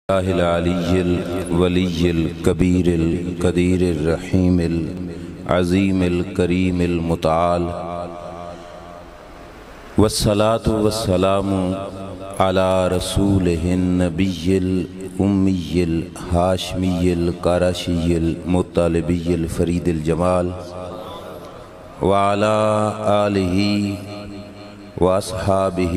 اللہ العلی الولی الکبیر القدیر الرحیم العظیم الکریم المتعال والصلاة والسلام علی رسولہ النبی الامی الہاشمی القرشی المطلبی الفرید الجمال وعلی آلہ واصحابہ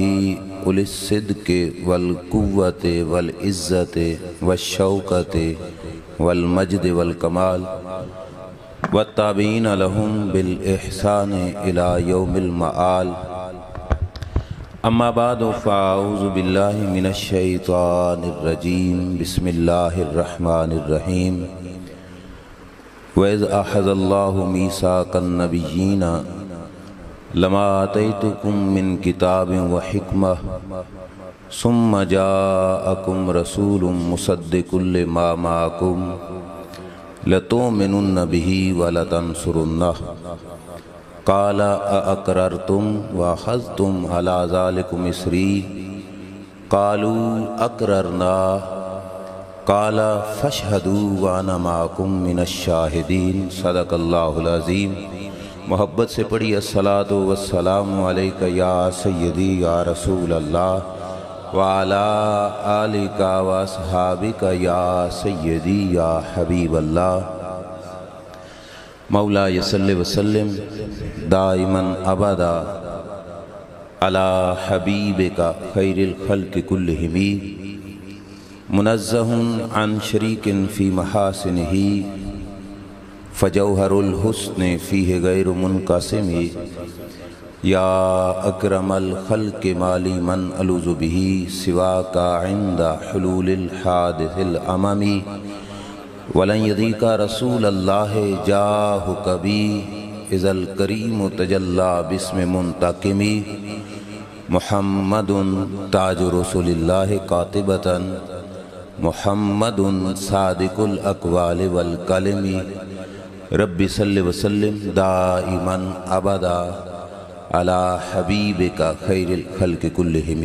اولی الصدق والقوت والعزت والشوکت والمجد والکمال والتابعین لهم بالاحسان الى یوم المآل اما بعد فاعوذ باللہ من الشیطان الرجیم بسم اللہ الرحمن الرحیم وَإِذْ أَخَذَ اللَّهُ مِيثَاقَ النَّبِيِّينَ لما آتيتكم من كتاب وحكمة ثم جاءكم رسول مصدق لما معكم لتؤمنن به ولتنصرنه قال أأقررتم وأخذتم على ذلكم إصري قالوا أقررنا قال فاشهدوا وأنا معكم من الشاهدين صدق الله العظيم۔ محبت سے پڑھی الصلاۃ والسلام علیک یا سیدی یا رسول اللہ وعلی آلک واصحابک یا سیدی یا حبیب اللہ۔ مولا صلی وسلم دائما ابدا علی حبیبک خیر الخلق کلہم منزہ عن شریک فی محاسنہ فجوہر الحسن فیہ غیر منقسم یا اکرم الخلق مالی من الوذ بہ سواک عند حلول الحادث الامم ولن یضیق رسول اللہ جاہک بی اذا الکریم تجلی باسم منتقم محمد تاج رسول اللہ قاطبۃ محمد صادق الاقوال والکلم رب صلی وسلم دائما ابدا علی حبیبک خیر الخلق کلہم۔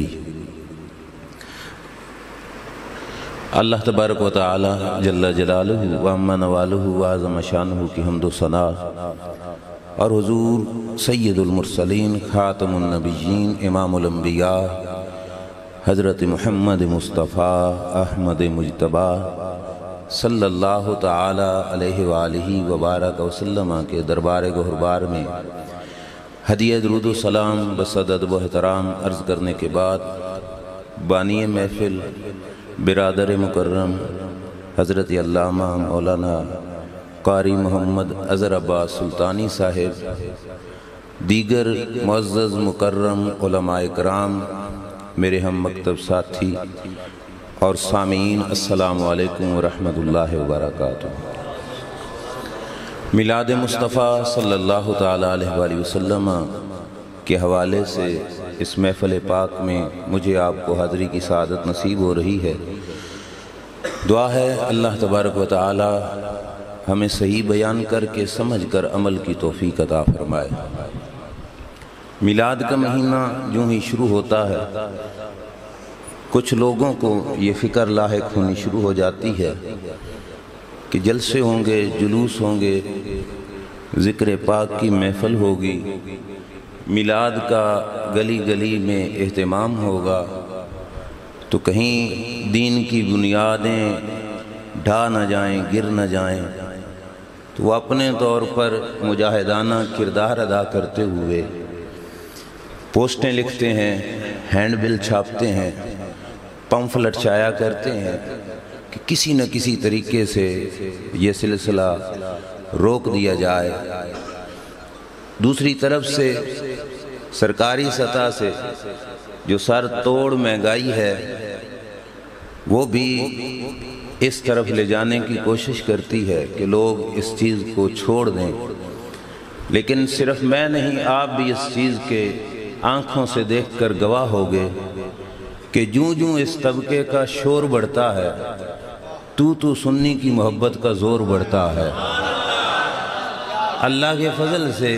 اللہ تبارک و تعالی جل جلالہ و عم نوالہ و اعظم شانہ کی حمد و ثنا اور حضور سید المرسلین خاتم النبیین امام الانبیاء حضرت محمد مصطفیٰ احمد مجتبیٰ صلی اللہ تعالی علیہ وآلہ وبارک وسلم کے دربار گہربار میں ہدیہ درود و سلام بصد ادب و احترام عرض کرنے کے بعد بانی محفل برادر مکرم حضرت علامہ مولانا قاری محمد اظہر عباس سلطانی صاحب، دیگر معزز مکرم علماء کرام، میرے ہم مکتب ساتھی اور سامعین، السلام علیکم ورحمۃ اللہ وبرکاتہ۔ میلاد مصطفیٰ صلی اللہ تعالیٰ علیہ وآلہ وسلم کے حوالے سے اس محفل پاک میں مجھے آپ کو حاضری کی سعادت نصیب ہو رہی ہے۔ دعا ہے اللہ تبارک و تعالی ہمیں صحیح بیان کر کے سمجھ کر عمل کی توفیق عطا فرمائے۔ میلاد کا مہینہ جو ہی شروع ہوتا ہے کچھ لوگوں کو یہ فکر لاحق ہونی شروع ہو جاتی ہے کہ جلسے ہوں گے، جلوس ہوں گے، ذکر پاک کی محفل ہوگی، میلاد کا گلی گلی میں اہتمام ہوگا، تو کہیں دین کی بنیادیں ڈھا نہ جائیں، گر نہ جائیں، تو وہ اپنے طور پر مجاہدانہ کردار ادا کرتے ہوئے پوسٹیں لکھتے ہیں، ہینڈ بل چھاپتے ہیں، پمفلٹ شائع کرتے ہیں کہ کسی نہ کسی طریقے سے یہ سلسلہ روک دیا جائے۔ دوسری طرف سے سرکاری سطح سے جو سر توڑ مہنگائی ہے وہ بھی اس طرف لے جانے کی کوشش کرتی ہے کہ لوگ اس چیز کو چھوڑ دیں، لیکن صرف میں نہیں، آپ بھی اس چیز کے آنکھوں سے دیکھ کر گواہ ہوگے کہ جوں اس طبقے کا شور بڑھتا ہے تو سنی کی محبت کا زور بڑھتا ہے۔ اللہ کے فضل سے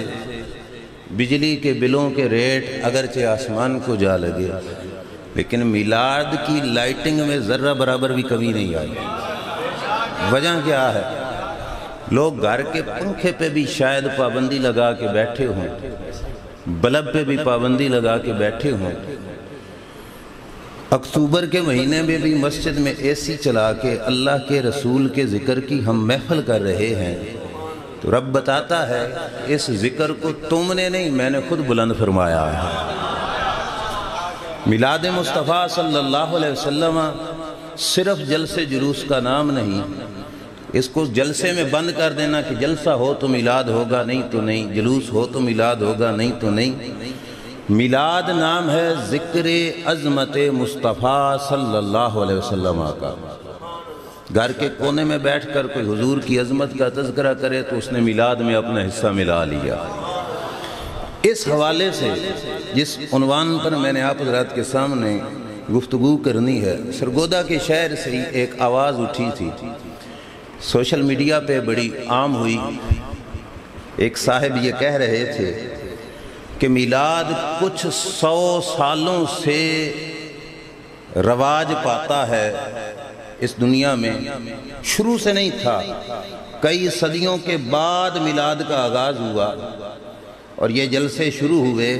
بجلی کے بلوں کے ریٹ اگرچہ آسمان کو جا لگے، لیکن میلاد کی لائٹنگ میں ذرہ برابر بھی کمی نہیں آئی۔ وجہ کیا ہے؟ لوگ گھر کے پنکھے پہ بھی شاید پابندی لگا کے بیٹھے ہوں، بلب پہ بھی پابندی لگا کے بیٹھے ہوں، اکتوبر کے مہینے میں بھی مسجد میں اے سی چلا کے اللہ کے رسول کے ذکر کی ہم محفل کر رہے ہیں، تو رب بتاتا ہے اس ذکر کو تم نے نہیں، میں نے خود بلند فرمایا ہے۔ میلاد مصطفیٰ صلی اللہ علیہ وسلم صرف جلسے جلوس کا نام نہیں، اس کو جلسے میں بند کر دینا کہ جلسہ ہو تو میلاد ہوگا، نہیں تو نہیں، جلوس ہو تو میلاد ہوگا، نہیں تو نہیں۔ میلاد نام ہے ذکر عظمت مصطفیٰ صلی اللہ علیہ وسلم کا۔ گھر کے کونے میں بیٹھ کر کوئی حضور کی عظمت کا تذکرہ کرے تو اس نے میلاد میں اپنا حصہ ملا لیا۔ اس حوالے سے جس عنوان پر میں نے آپ حضرات کے سامنے گفتگو کرنی ہے، سرگودا کے شہر سے ہی ایک آواز اٹھی تھی، سوشل میڈیا پہ بڑی عام ہوئی۔ ایک صاحب یہ کہہ رہے تھے کہ میلاد کچھ 100 سالوں سے رواج پاتا ہے اس دنیا میں، شروع سے نہیں تھا، کئی صدیوں کے بعد میلاد کا آغاز ہوا اور یہ جلسے شروع ہوئے،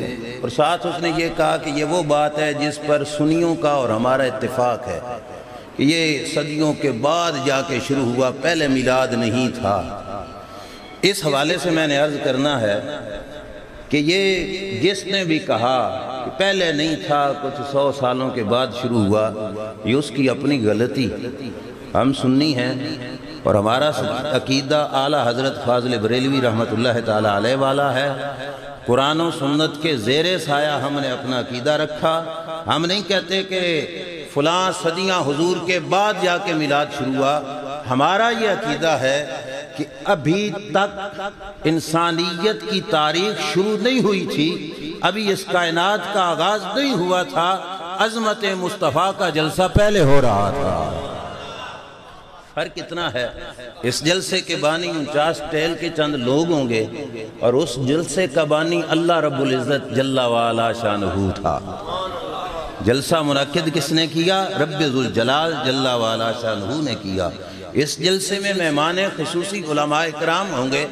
اور ساتھ اس نے یہ کہا کہ یہ وہ بات ہے جس پر سنیوں کا اور ہمارا اتفاق ہے کہ یہ صدیوں کے بعد جا کے شروع ہوا، پہلے میلاد نہیں تھا۔ اس حوالے سے میں نے عرض کرنا ہے کہ یہ جس نے بھی کہا کہ پہلے نہیں تھا، کچھ 100 سالوں کے بعد شروع ہوا، یہ اس کی اپنی غلطی۔ ہم سنی ہیں اور ہمارا عقیدہ اعلیٰ حضرت فاضل بریلوی رحمۃ اللہ تعالیٰ علیہ والا ہے۔ قرآن و سنت کے زیر سایہ ہم نے اپنا عقیدہ رکھا۔ ہم نہیں کہتے کہ فلاں صدیاں حضور کے بعد جا کے میلاد شروع ہوا۔ ہمارا یہ عقیدہ ہے کہ ابھی تک انسانیت کی تاریخ شروع نہیں ہوئی تھی، ابھی اس کائنات کا آغاز نہیں ہوا تھا، عظمت مصطفیٰ کا جلسہ پہلے ہو رہا تھا۔ فرق اتنا ہے، اس جلسے کے بانی 49 ٹیل کے چند لوگ ہوں گے اور اس جلسے کا بانی اللہ رب العزت جل وعلا شانہ تھا۔ جلسہ منعقد کس نے کیا؟ رب ذوالجلال جل وعلا شانہ نے کیا۔ اس جلسے میں مہمان خصوصی علماء اکرام ہوں گے،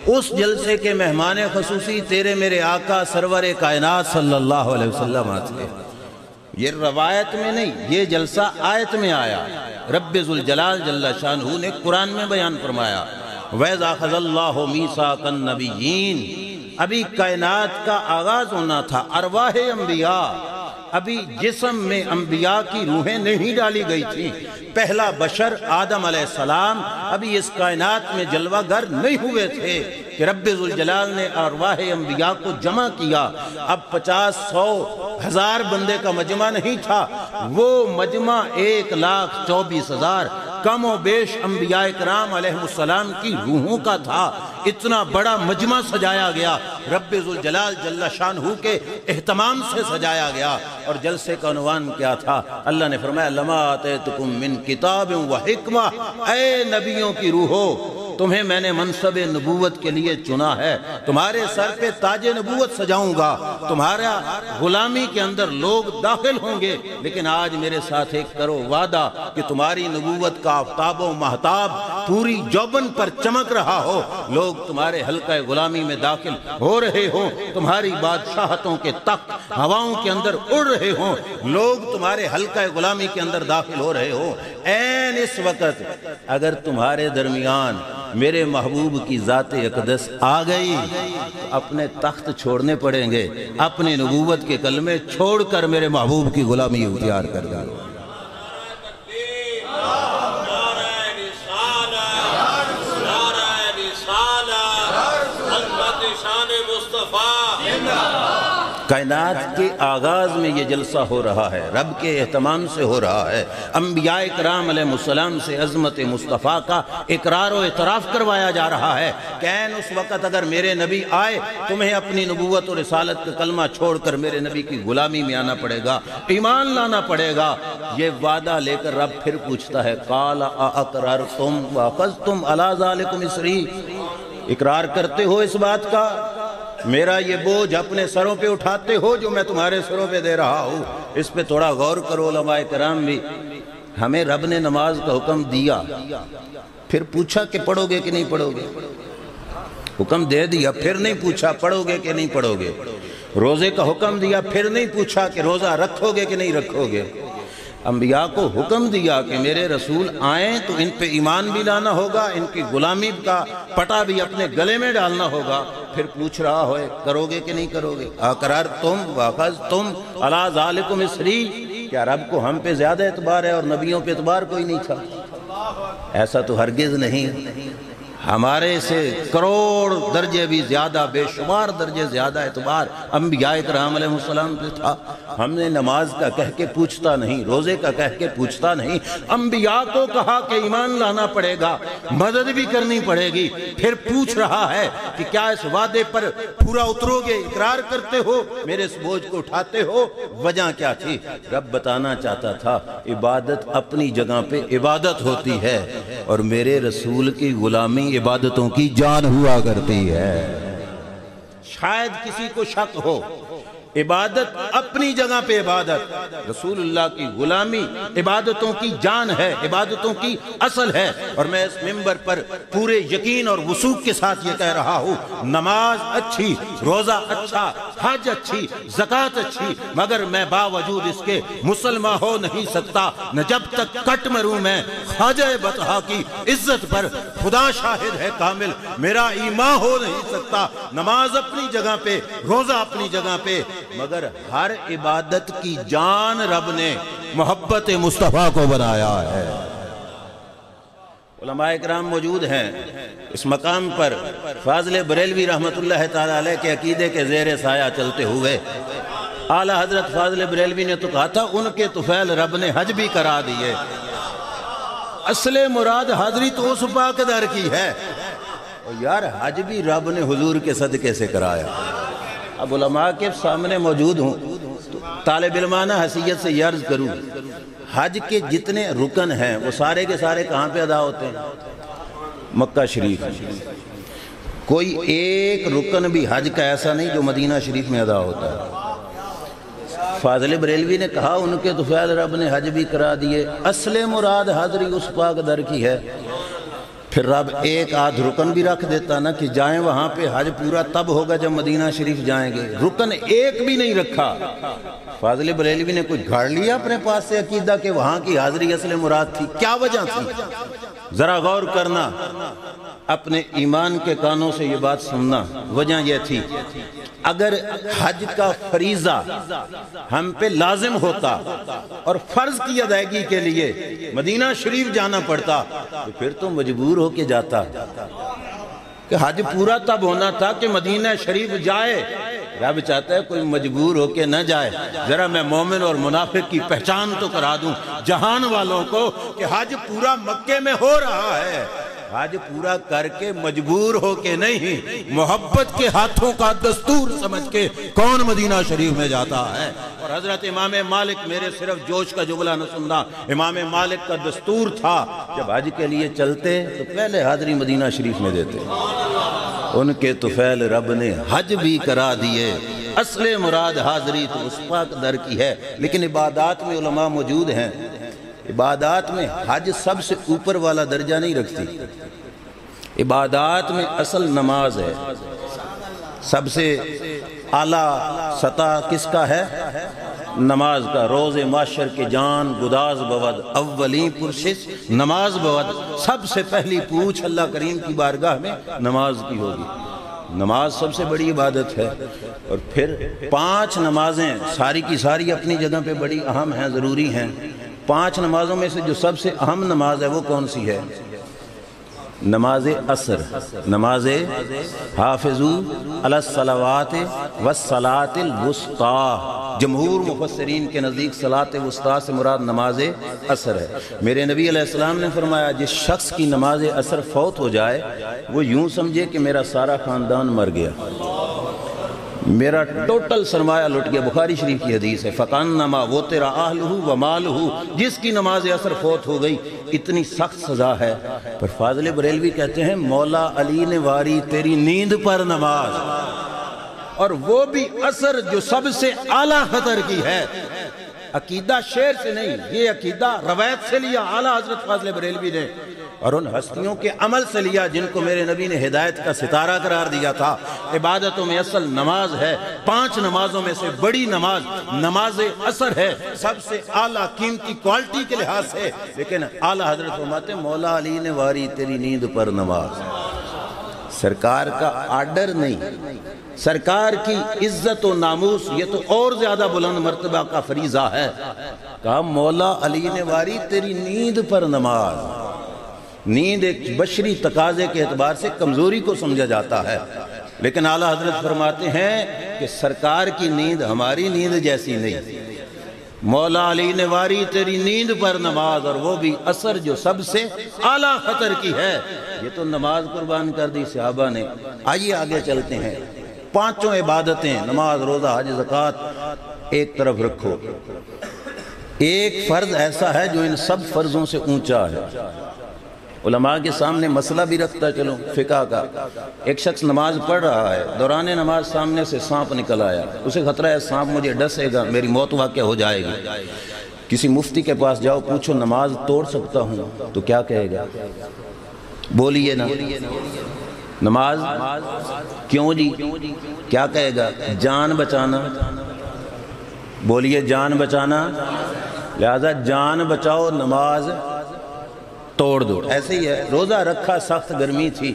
اس جلسے کے مہمان خصوصی تیرے میرے آقا سرور کائنات صلی اللہ علیہ وسلم تھے۔ یہ روایت میں نہیں، یہ جلسہ آیت میں آیا، رب ذوالجلال جل شانہ نے قرآن میں بیان فرمایا، وَإِذْ أَخَذَ اللَّهُ مِيثَاقَ النَّبِيِّينَ۔ ابھی کائنات کا آغاز ہونا تھا، ارواح انبیاء، ابھی جسم میں انبیاء کی روحیں نہیں ڈالی گئی تھی، پہلا بشر آدم علیہ السلام ابھی اس کائنات میں جلوہ گر نہیں ہوئے تھے کہ رب ذوالجلال نے ارواح انبیاء کو جمع کیا۔ اب 50، 100، 1000 بندے کا مجمع نہیں تھا، وہ مجمع 1,24,000 کم و بیش انبیاء اکرام علیہ السلام کی روحوں کا تھا۔ اتنا بڑا مجمع سجایا گیا، رب ذوالجلال جل شانہ کے اہتمام سے سجایا گیا۔ اور جلسے کا عنوان کیا تھا؟ اللہ نے فرمایا لما آتیتکم من کتاب و حکمہ، اے نبیوں کی روحو، تمہیں میں نے منصب نبوت کے لیے چنا ہے، تمہارے سر پہ تاج نبوت سجاؤں گا، تمہارا غلامی کے اندر لوگ داخل ہوں گے، لیکن آج میرے ساتھ ایک کرو وعدہ کہ تمہاری نبوت کا آفتاب و مہتاب پوری جوبن پر چمک رہا ہو، لوگ تمہارے حلقہ غلامی میں داخل ہو رہے ہوں، تمہاری بادشاہتوں کے تخت ہواؤں کے اندر اڑ رہے ہوں، لوگ تمہارے حلقہ غلامی کے اندر داخل ہو رہے ہوں، این اس وقت اگر تمہارے درمیان میرے محبوب کی ذات اقدس آ گئی تو اپنے تخت چھوڑنے پڑیں گے، اپنی نبوت کے کلمے چھوڑ کر میرے محبوب کی غلامی اختیار کر دیں۔ کائنات کے آغاز میں یہ جلسہ ہو رہا ہے، رب کے اہتمام سے ہو رہا ہے، انبیاء اکرام علیہ السلام سے عظمت مصطفیٰ کا اقرار و اعتراف کروایا جا رہا ہے کہ این اس وقت اگر میرے نبی آئے تمہیں اپنی نبوت و رسالت کا کلمہ چھوڑ کر میرے نبی کی غلامی میں آنا پڑے گا، ایمان لانا پڑے گا۔ یہ وعدہ لے کر رب پھر پوچھتا ہے قال اقررتم واخذتم علی ذلکم اصری، اقرار کرتے ہو اس بات کا، میرا یہ بوجھ اپنے سروں پہ اٹھاتے ہو جو میں تمہارے سروں پہ دے رہا ہوں، اس پہ تھوڑا غور کرو علماء کرام بھی۔ ہمیں رب نے نماز کا حکم دیا، پھر پوچھا کہ پڑھو گے کہ نہیں پڑھو گے؟ حکم دے دیا، پھر نہیں پوچھا پڑھو گے کہ نہیں پڑھو گے۔ روزے کا حکم دیا، پھر نہیں پوچھا کہ روزہ رکھو گے کہ نہیں رکھو گے۔ انبیاء کو حکم دیا کہ میرے رسول آئیں تو ان پہ ایمان بھی لانا ہوگا، ان کی غلامی کا پٹا بھی اپنے گلے میں ڈالنا ہوگا، پھر پوچھ رہا ہوئے کرو گے کہ نہیں کرو گے؟ اقرار تم واخذ تم علی ذالکم اسری، کیا رب کو ہم پہ زیادہ اعتبار ہے اور نبیوں پہ اعتبار کوئی نہیں تھا؟ ایسا تو ہرگز نہیں، ہمارے سے کروڑ درجے بھی زیادہ، بے شمار درجے زیادہ اعتبار انبیاء کرام علیہ السلام پہ تھا۔ ہم نے نماز کا کہہ کے پوچھتا نہیں، روزے کا کہہ کے پوچھتا نہیں، انبیاء کو کہا کہ ایمان لانا پڑے گا، مدد بھی کرنی پڑے گی، پھر پوچھ رہا ہے کہ کیا اس وعدے پر پورا اترو گے؟ اقرار کرتے ہو، میرے اس بوجھ کو اٹھاتے ہو؟ وجہ کیا تھی؟ رب بتانا چاہتا تھا عبادت اپنی جگہ پہ عبادت ہوتی ہے، اور میرے رسول کی غلامی عبادتوں کی جان ہوا کرتی ہے۔ شاید کسی کو شک ہو، عبادت اپنی جگہ پہ عبادت، رسول اللہ کی غلامی عبادتوں کی جان ہے، عبادتوں کی اصل ہے۔ اور میں اس منبر پر پورے یقین اور وثوق کے ساتھ یہ کہہ رہا ہوں، نماز اچھی، روزہ اچھا، حج اچھی، زکوٰۃ اچھی، مگر میں باوجود اس کے مسلمان ہو نہیں سکتا نہ جب تک کٹ مروں میں خواجہ بطحا کی عزت پر۔ خدا شاہد ہے کامل، میرا ایمان ہو نہیں سکتا۔ نماز اپنی جگہ پہ، روزہ اپنی جگہ پہ، مگر ہر عبادت کی جان رب نے محبت مصطفیٰ کو بنایا ہے۔ علماء اکرام موجود ہیں اس مقام پر، فاضل بریلوی رحمت اللہ تعالی علیہ کے عقیدے کے زیر سایہ چلتے ہوئے اعلیٰ حضرت فاضل بریلوی نے تو کہا تھا ان کے طفیل رب نے حج بھی کرا دیے۔ اصل مراد حاضری تو اس پاک در کی ہے، اور یار حج بھی رب نے حضور کے صدقے سے کرایا۔ اب علماء کے سامنے موجود ہوں، طالب علمانہ حیثیت سے یہ عرض کروں، حج کے جتنے رکن ہیں وہ سارے کے سارے کہاں پہ ادا ہوتے ہیں؟ مکہ شریف۔ کوئی ایک رکن بھی حج کا ایسا نہیں جو مدینہ شریف میں ادا ہوتا ہے۔ فاضل بریلوی نے کہا ان کے طفیل رب نے حج بھی کرا دیے، اصل مراد حاضری اس پاک در کی ہے۔ پھر رب ایک آدھ رکن بھی رکھ دیتا نا کہ جائیں وہاں پہ، حج پورا تب ہوگا جب مدینہ شریف جائیں گے۔ رکن ایک بھی نہیں رکھا۔ فاضل بریلوی نے کچھ گھاڑ لیا اپنے پاس سے عقیدہ کہ وہاں کی حاضری اصل مراد تھی؟ کیا وجہ تھی؟ ذرا غور کرنا، اپنے ایمان کے کانوں سے یہ بات سننا۔ وجہ یہ تھی، اگر حج کا فریضہ ہم پہ لازم ہوتا اور فرض کی ادائیگی کے لیے مدینہ شریف جانا پڑتا تو پھر تو مجبور ہو کے جاتا کہ حج پورا تب ہونا تھا کہ مدینہ شریف جائے۔ رب چاہتا ہے کوئی مجبور ہو کے نہ جائے۔ ذرا میں مومن اور منافق کی پہچان تو کرا دوں جہان والوں کو کہ حج پورا مکے میں ہو رہا ہے، حج پورا کر کے مجبور ہو کے نہیں، محبت کے ہاتھوں کا دستور سمجھ کے کون مدینہ شریف میں جاتا ہے۔ اور حضرت امام مالک، میرے صرف جوش کا جملہ نہ سننا، امام مالک کا دستور تھا جب حج کے لیے چلتے تو پہلے حاضری مدینہ شریف میں دیتے۔ ان کے طفیل رب نے حج بھی کرا دیے، اصل مراد حاضری تو اس پاک در کی ہے۔ لیکن عبادات میں علماء موجود ہیں، عبادات میں حج سب سے اوپر والا درجہ نہیں رکھتی۔ عبادات میں اصل نماز ہے، سب سے اعلیٰ سطح کس کا ہے؟ نماز کا۔ روز معاشر کے جان گداز بود، اولین پرشش نماز بود۔ سب سے پہلی پوچھ اللہ کریم کی بارگاہ میں نماز کی ہوگی۔ نماز سب سے بڑی عبادت ہے، اور پھر 5 نمازیں ساری کی ساری اپنی جگہ پہ بڑی اہم ہیں، ضروری ہیں۔ 5 نمازوں میں سے جو سب سے اہم نماز ہے وہ کون سی ہے؟ نماز عصر، نماز حافظوا علی الصلوات والصلاۃ الوسطی۔ جمہور مفسرین کے نزدیک صلاۃ وسطی سے مراد نماز عصر ہے۔ میرے نبی علیہ السلام نے فرمایا جس شخص کی نماز عصر فوت ہو جائے وہ یوں سمجھے کہ میرا سارا خاندان مر گیا، میرا ٹوٹل سرمایہ لٹ گیا۔ بخاری شریف کی حدیث ہے، فَقَنَّمَا وُتِرَ أَهْلُهُ وَمَالُهُ۔ جس کی نماز عصر فوت ہو گئی اتنی سخت سزا ہے۔ پر فاضل بریلوی کہتے ہیں مولا علی نے واری تیری نیند پر نماز۔ اور وہ بھی اثر جو سب سے اعلیٰ خطر کی ہے۔ عقیدہ شعر سے نہیں، یہ عقیدہ روایت سے لیا اعلیٰ حضرت فاضل بریلوی نے، اور ان ہستیوں کے عمل سے لیا جن کو میرے نبی نے ہدایت کا ستارہ قرار دیا تھا۔ عبادتوں میں اصل نماز ہے، 5 نمازوں میں سے بڑی نماز نماز عصر ہے، سب سے اعلیٰ قیمتی کوالٹی کے لحاظ سے، لیکن اعلیٰ حضرت فرماتے ہیں مولا علی نے واری تیری نیند پر نماز۔ سرکار کا آرڈر نہیں، سرکار کی عزت و ناموس یہ تو اور زیادہ بلند مرتبہ کا فریضہ ہے۔ کہا مولا علی نے واری تیری نیند پر نماز۔ نیند ایک بشری تقاضے کے اعتبار سے کمزوری کو سمجھا جاتا ہے، لیکن اعلیٰ حضرت فرماتے ہیں کہ سرکار کی نیند ہماری نیند جیسی نہیں۔ مولا علی نے واری تیری نیند پر نماز، اور وہ بھی عصر جو سب سے اعلیٰ خطر کی ہے۔ یہ تو نماز قربان کر دی صحابہ نے۔ آئیے آگے چلتے ہیں۔ 5 عبادتیں نماز، روزہ، حج، زکوٰۃ ایک طرف رکھو، ایک فرض ایسا ہے جو ان سب فرضوں سے اونچا ہے۔ علماء کے سامنے مسئلہ بھی رکھتا چلو فقہ کا۔ ایک شخص نماز پڑھ رہا ہے، دوران نماز سامنے سے سانپ نکل آیا، اسے خطرہ ہے سانپ مجھے ڈسے گا، میری موت واقع ہو جائے گی۔ کسی مفتی کے پاس جاؤ، پوچھو نماز توڑ سکتا ہوں تو کیا کہے گا؟ بولیے نا، نماز کیوں جی؟ کیا کہے گا؟ جان بچانا۔ بولیے جان بچانا، لہذا جان بچاؤ، نماز توڑ دو۔ ایسے ہی ہے، روزہ رکھا، سخت گرمی تھی،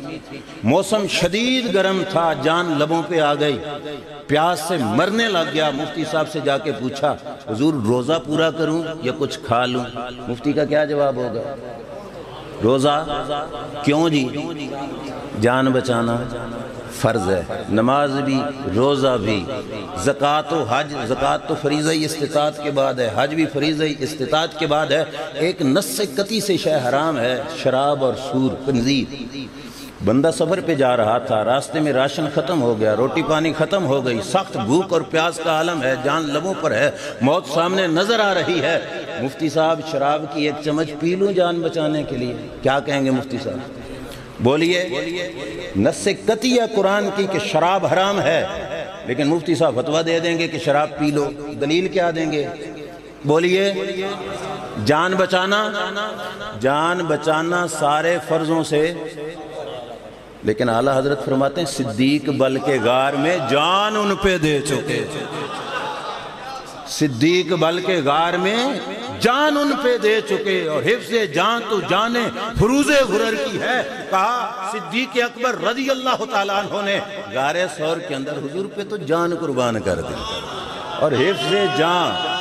موسم شدید گرم تھا، جان لبوں پہ آ گئی، پیاس سے مرنے لگ گیا۔ مفتی صاحب سے جا کے پوچھا حضور روزہ پورا کروں یا کچھ کھا لوں؟ مفتی کا کیا جواب ہوگا؟ روزہ کیوں جی؟ جان بچانا فرض ہے، نماز بھی، روزہ بھی، زکوٰۃ و حج۔ زکوٰۃ تو فریضہ استطاعت کے بعد ہے، حج بھی فریضہ استطاعت کے بعد ہے۔ ایک نص قطعی سے شے حرام ہے، شراب اور سور، خنزیر۔ بندہ سفر پہ جا رہا تھا، راستے میں راشن ختم ہو گیا، روٹی پانی ختم ہو گئی، سخت بھوک اور پیاس کا عالم ہے، جان لبوں پر ہے، موت سامنے نظر آ رہی ہے۔ مفتی صاحب شراب کی 1 چمچ پی لوں جان بچانے کے لیے؟ کیا کہیں گے مفتی صاحب؟ بولیے نص قطعی ہے قرآن کی کہ شراب حرام ہے، لیکن مفتی صاحب فتویٰ دے دیں گے کہ شراب پی لو، دلیل کیا دیں گے؟ بولیے جان بچانا۔ جان بچانا سارے فرضوں سے، لیکن اعلیٰ حضرت فرماتے ہیں صدیق بل کے غار میں جان ان پہ دے چکے۔ صدیق بل کے غار میں جان ان پہ دے چکے، اور حفظ جان تو جان فروز غرر کی ہے۔ کہا صدیق اکبر رضی اللہ تعالیٰ عنہ نے غار ثور کے اندر حضور پہ تو جان قربان کر دی، اور حفظ جان۔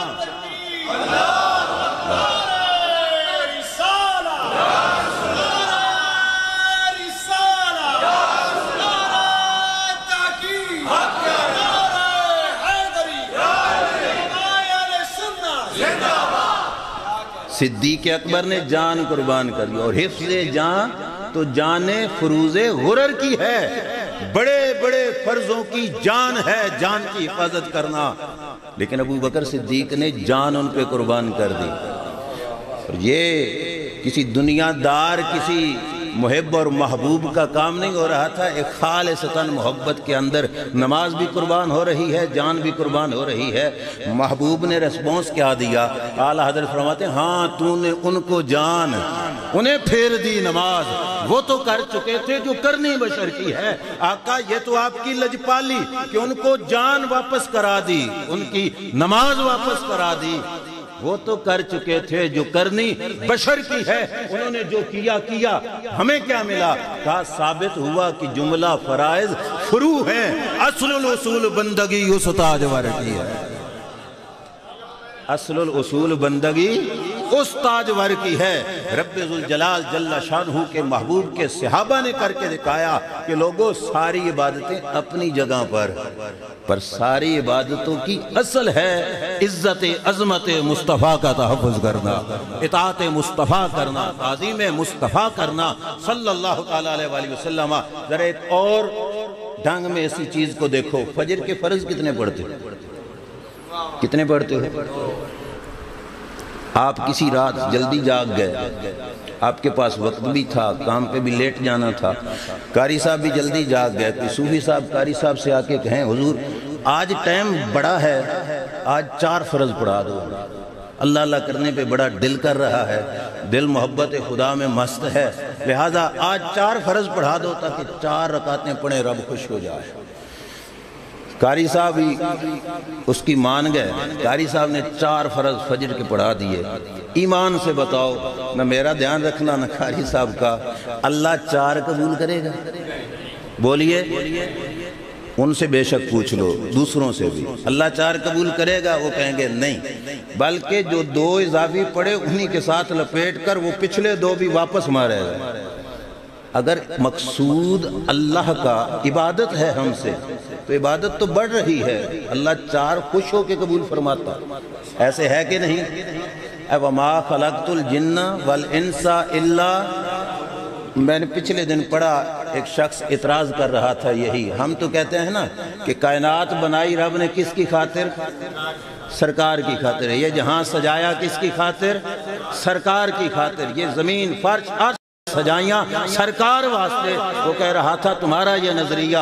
صدیق اکبر نے جان قربان کر دی، اور حفظ جان تو جان فروز غرر کی ہے۔ بڑے بڑے فرضوں کی جان ہے، جان کی حفاظت کرنا، لیکن ابو بکر صدیق نے جان ان پہ قربان کر دی۔ اور یہ کسی دنیا دار، کسی محب اور محبوب کا کام نہیں ہو رہا تھا، ایک خالصتاً محبت کے اندر نماز بھی قربان ہو رہی ہے، جان بھی قربان ہو رہی ہے۔ محبوب نے ریسپونس کیا دیا؟ اعلیٰ حضرت فرماتے ہیں ہاں تو نے ان کو جان، انہیں پھیر دی نماز، وہ تو کر چکے تھے جو کرنی بشر کی ہے۔ آقا یہ تو آپ کی لجپالی کہ ان کو جان واپس کرا دی، ان کی نماز واپس کرا دی۔ وہ تو کر چکے تھے جو کرنی بشر کی ہے، انہوں نے جو کیا ہمیں کیا ملا؟ کہا ثابت ہوا کہ جملہ فرائض فروع ہیں، اصل الاصول بندگی اس تاجور کی ہے۔ اصل الاصول بندگی اس تاجور کی ہے۔ رب ذوالجلال جل شانہ کے محبوب کے صحابہ نے کر کے دکھایا کہ لوگوں ساری عبادتیں اپنی جگہ پر ساری عبادتوں کی اصل ہے عزت عظمت مصطفیٰ کا تحفظ کرنا، اطاعت مصطفیٰ کرنا، تعظیم مصطفیٰ کرنا صلی اللہ تعالیٰ علیہ وآلہ وسلم۔ ذرا ایک اور ڈھنگ میں ایسی چیز کو دیکھو، فجر کے فرض کتنے پڑھتے ہو؟ آپ کسی رات جلدی جاگ گئے، آپ کے پاس وقت بھی تھا، کام پہ بھی لیٹ جانا تھا، قاری صاحب بھی جلدی جاگ گئے، کوئی صوفی صاحب قاری صاحب سے آ کے کہیں حضور آج ٹائم بڑا ہے، آج 4 فرض پڑھا دو، اللہ اللہ کرنے پہ بڑا دل کر رہا ہے، دل محبت خدا میں مست ہے، لہٰذا آج 4 فرض پڑھا دو تاکہ 4 رکعتیں پڑھیں، رب خوش ہو جائے۔ قاری صاحب ہی اس کی مان گئے، قاری صاحب نے 4 فرض فجر کے پڑھا دیے۔ ایمان سے بتاؤ، نہ میرا دھیان رکھنا نہ قاری صاحب کا، اللہ 4 قبول کرے گا؟ بولیے، ان سے بے شک پوچھ لو، دوسروں سے بھی، اللہ 4 قبول کرے گا؟ وہ کہیں گے نہیں، بلکہ جو 2 اضافی پڑھے انہی کے ساتھ لپیٹ کر وہ پچھلے 2 بھی واپس مارے گا۔ اگر مقصود اللہ کا عبادت ہے ہم سے تو عبادت تو بڑھ رہی ہے، اللہ 4 خوش ہو کے قبول فرماتا، ایسے ہے کہ نہیں؟ وَمَا خَلَقْتُ الْجِنَّ وَالْإِنسَ إِلَّا، میں نے پچھلے دن پڑھا، ایک شخص اعتراض کر رہا تھا یہی، ہم تو کہتے ہیں نا کہ کائنات بنائی رب نے کس کی خاطر؟ سرکار کی خاطر ہے، یہ جہاں سجایا کس کی خاطر؟ سرکار کی خاطر، یہ زمین فرش سجائیاں سرکار واسطے۔ وہ کہہ رہا تھا تمہارا یہ نظریہ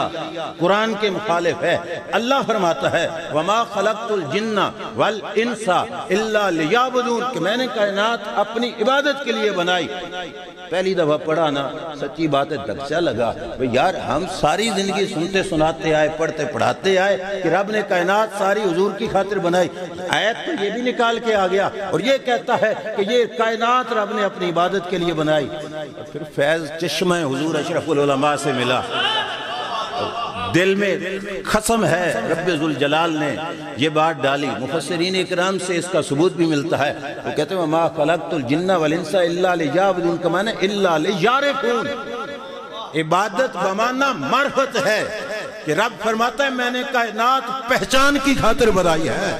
قرآن کے مخالف ہے، اللہ فرماتا ہے وَمَا خَلَقْتُ الْجِنَّ وَالْإِنسَ إِلَّا لِيَعْبُدُونَ، کہ میں نے کائنات اپنی عبادت کے لیے بنائی۔ پہلی دفعہ پڑھا نا، سچی بات ہے دھچکا لگا، یار ہم ساری زندگی سنتے سناتے آئے، پڑھتے پڑھاتے آئے کہ رب نے کائنات ساری حضور کی خاطر بنائی، آیت تو یہ بھی نکال کے آ گیا اور یہ کہتا ہے کہ یہ کائنات رب نے اپنی عبادت کے لیے بنائی۔ پھر فیض چشمہ حضور اشرف العلماء سے ملا، دل میں قسم ہے رب ذوالجلال نے یہ بات ڈالی۔ مفسرین اکرام سے اس کا ثبوت بھی ملتا ہے، وہ کہتے ہیں وَمَا خَلَقْتُ الْجِنَّ وَالْإِنسَ إِلَّا لِيَعْبُدُونَ، کا معنی إِلَّا لِيَعْرِفُونَ، عبادت بمعنی معرفت ہے کہ رب فرماتا ہے میں نے کائنات پہچان کی خاطر بنائی ہے۔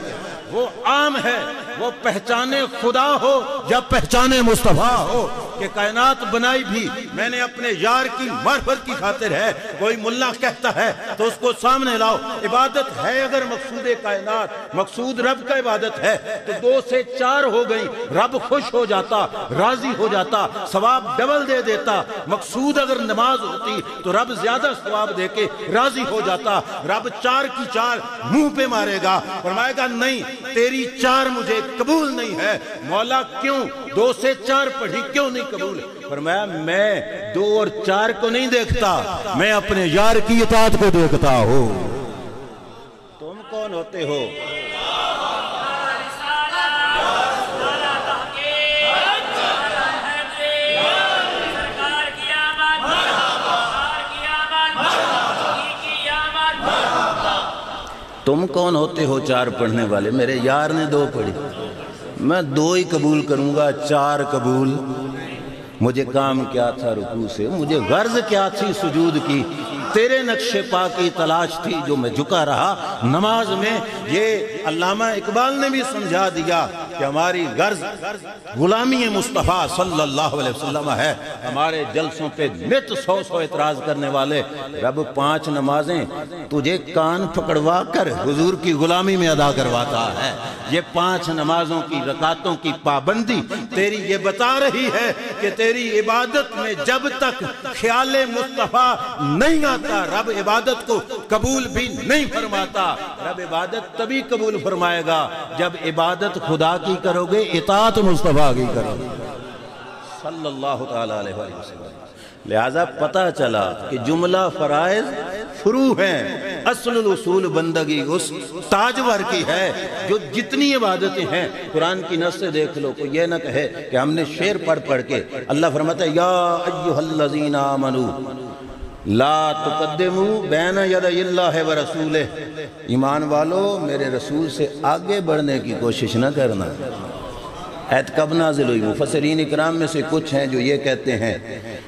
وہ عام ہے، وہ پہچان خدا ہو یا پہچان مصطفیٰ ہو، کہ کائنات بنائی بھی میں نے اپنے یار کی معرفت کی خاطر ہے۔ کوئی ملا کہتا ہے تو اس کو سامنے لاؤ، عبادت ہے اگر مقصود کائنات، مقصود رب کا عبادت ہے تو 2 سے 4 ہو گئی، رب خوش ہو جاتا، راضی ہو جاتا، ثواب ڈبل دے دیتا۔ مقصود اگر نماز ہوتی تو رب زیادہ ثواب دے کے راضی ہو جاتا، رب 4 کی 4 منہ پہ مارے گا، فرمائے گا نہیں تیری 4 مجھے قبول نہیں ہے۔ مولا کیوں 2 سے 4 پڑھی کیوں نہیں قبول؟ فرمایا میں 2 اور 4 کو نہیں دیکھتا، میں اپنے یار کی اطاعت کو دیکھتا ہوں۔ تم کون ہوتے ہو؟ تم کون ہوتے ہو 4 پڑھنے والے؟ میرے یار نے 2 پڑھی، میں 2 ہی قبول کروں گا، 4 قبول؟ مجھے کام کیا تھا رکوع سے، مجھے غرض کیا تھی سجود کی، تیرے نقش پا کی تلاش تھی جو میں جھکا رہا نماز میں۔ یہ علامہ اقبال نے بھی سمجھا دیا کہ ہماری غرض غلامی مصطفیٰ صلی اللہ علیہ وسلم ہے۔ ہمارے جلسوں پہ نت 100 اعتراض کرنے والے، رب 5 نمازیں تجھے کان پکڑوا کر حضور کی غلامی میں ادا کرواتا ہے۔ یہ 5 نمازوں کی رکعتوں کی پابندی تیری یہ بتا رہی ہے کہ تیری عبادت میں جب تک خیال مصطفیٰ نہیں آتا رب عبادت کو قبول بھی نہیں فرماتا۔ رب عبادت تبھی قبول فرمائے گا جب عبادت خدا کی کرو گے، اطاعت مصطفیٰ کی کرو گے صلی اللہ تعالیٰ علیہ وسلم۔ لہذا پتہ چلا کہ جملہ فرائض فروع ہیں، اصل الاصول بندگی اس تاجور کی ہے جو جتنی عبادتیں ہیں قرآن کی نص سے دیکھ لو۔ کوئی یہ نہ کہے کہ ہم نے شعر پڑھ کے، اللہ فرماتا ہے یا ایھا الذین آمنوا لا تقدموا بین یدی اللہ ورسولہ، ایمان والو میرے رسول سے آگے بڑھنے کی کوشش نہ کرنا۔ ایت کب نازل ہوئی؟ مفسرین اکرام میں سے کچھ ہیں جو یہ کہتے ہیں